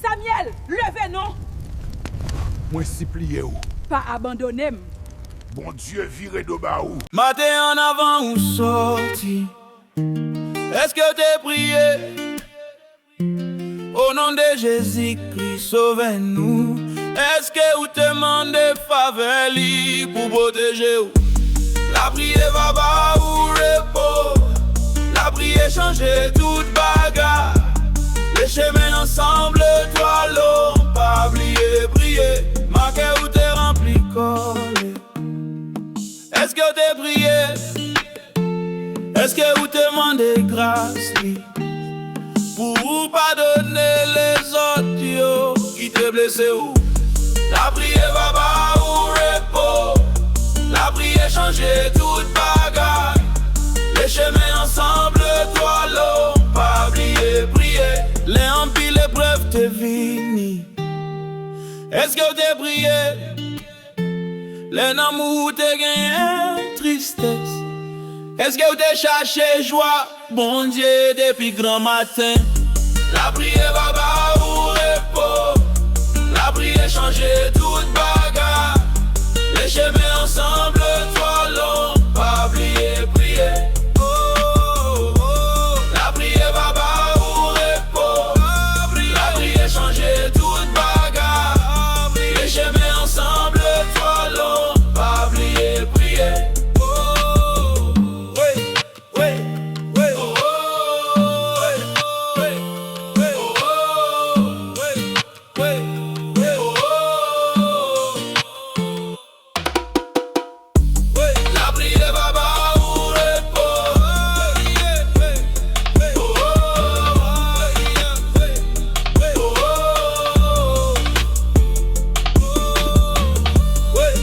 Samuel, levez non. Moi supplié ou. Pas abandonner. Bon Dieu, virez de bas ou. Matin en avant ou sorti. Est-ce que t'es prié? Au nom de Jésus-Christ, sauve-nous. Est-ce que vous te demandez faveur pour protéger ou? La prière va bas ou repos. La prière changer toute bagarre. Les chemins ensemble, toi l'eau. Pas oublier, prier. Marqué ou t'es rempli collé. Est-ce que t'es prié? Est-ce que vous te demandez grâce pour pardonner les autres yo, qui te blessé ou? La prière va bas ou repos. La prière changer toute bagarre. Les chemins ensemble, toi l'eau. Pas oublier, prier. Les empires, l'épreuve te vini. Est-ce que t'es prié? Les amours te gagné tristesse. Est-ce que t'es cherché joie? Bon Dieu, depuis grand matin. La prière va bas ou repos. La prière changer toute bagarre. Les chemins ensemble, toi l'eau. Pas oublier, prier. Oh, oh, oh. La prière va bas ou repos. La prière changer toute bagarre. Les chemins ensemble, toi l'eau. Pas oublier, prier. Oh, oui, oui, oui. Oh, oh, oui, oui, oui. Oh, oh, oui, oui, oui. Oh, oh. La prière va bas ou repos. Oh, oh.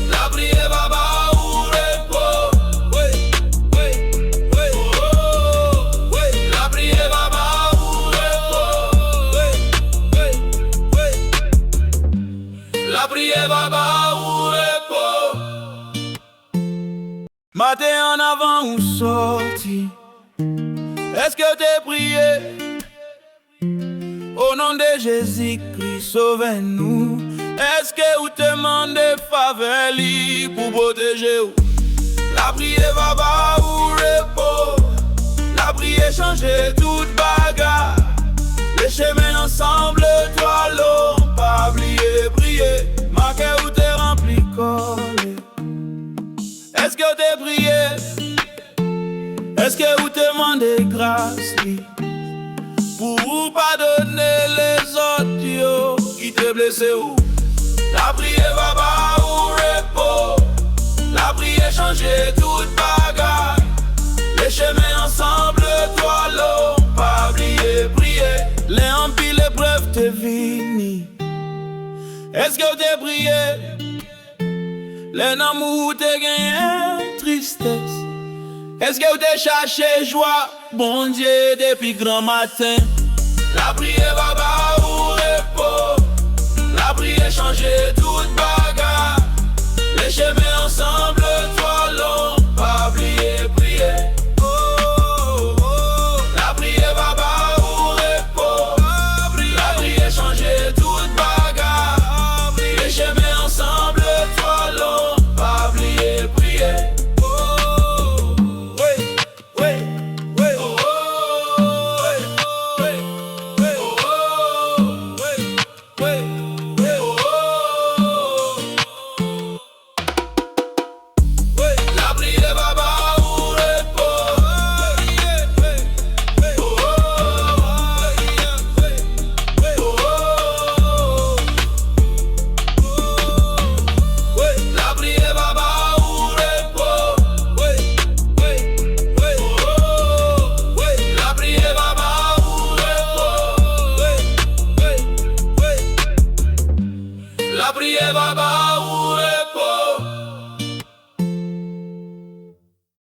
La prière va bas ou repos. La prière va bas ou repos. La prière va bas ou repos. Matin en avant ou sorti. Est-ce que t'es prié? Au nom de Jésus-Christ, sauve-nous. Est-ce que vous te demandez faveur pour protéger ou? La prière va bas ou repos. La prière changer toute bagarre. Les chemins ensemble, toi l'eau. Pas oublier, prier. Marqué ou t'es rempli collé. Est-ce que t'es prié? Est-ce que vous te demandez grâce pour pardonner les autres yo, qui te blessé ou? La prière va bas ou repos. La prière changer toute bagarre. Les chemins ensemble, toi l'eau. Pas oublier, prier. Les empires, l'épreuve te vini. Est-ce que t'es prié? Les amours te gagné tristesse. Est-ce que t'es cherché joie? Bon Dieu, depuis grand matin. La prière va bas ou repos. La prière changer toute bagarre. Les chemins ensemble, toi l'eau. Pas oublier, prier. Oh, oh, oh. La prière va bas ou repos. La prière changer toute bagarre. Les chemins ensemble, toi l'eau. Pas oublier, prier. Oh, oui, oui, oui. Oh, oh, oui, oui, oh, oui, oui, oui. Oh, oh. La prière va bas ou repos. Oh, oh. La prière va bas ou repos. La prière va bas ou repos. La prière va bas.